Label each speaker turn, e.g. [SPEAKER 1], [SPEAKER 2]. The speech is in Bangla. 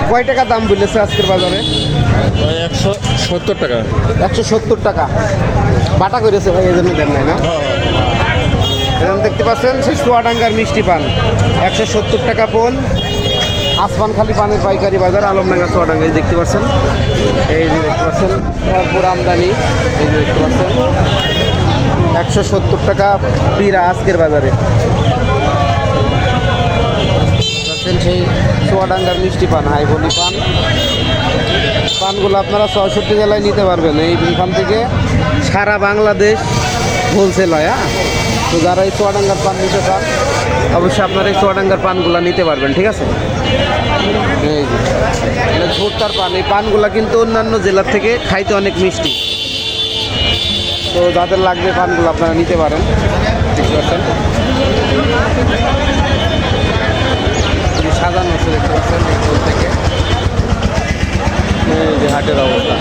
[SPEAKER 1] কয় টাকা দাম বললেছে আজকের বাজারে?
[SPEAKER 2] 170 টাকা।
[SPEAKER 1] 170 টাকা বাটা করেছে ভাই, এই জন্য দেন নাই না? এরকম দেখতে পাচ্ছেন সেই চুয়াডাঙ্গার মিষ্টি পান 170 টাকা পোন। আসমানখালি পানের পাইকারি বাজার আলমডাঙ্গা চুয়াডাঙ্গা, এই দেখতে পাচ্ছেন, এই যে দেখতে পাচ্ছেন ভরপুর আমদানি, এই যে দেখতে পাচ্ছেন 170 টাকা পিরা আজকের বাজারে পাচ্ছেন। সেই চুয়াডাঙ্গার মিষ্টি পান, হাইবলি পান, পানগুলো আপনারা 64 জেলায় নিতে পারবেন। এইখান থেকে সারা বাংলাদেশ হোলসেল হয়। হ্যাঁ, তো যারা এই চুয়াডাঙ্গার পান নিতে চান অবশ্যই আপনারা এই চুয়াডাঙ্গার পানগুলো নিতে পারবেন, ঠিক আছে? এই যে এটা ভুট্টার পান, এই পানগুলো কিন্তু অন্যান্য জেলার থেকে খাইতে অনেক মিষ্টি। তো যাদের লাগবে পানগুলো আপনারা নিতে পারেন, দেখতে পাচ্ছেন সাজানো আছে, দেখতে পাচ্ছেন ফুল থেকে। এই যে হাটের অবস্থা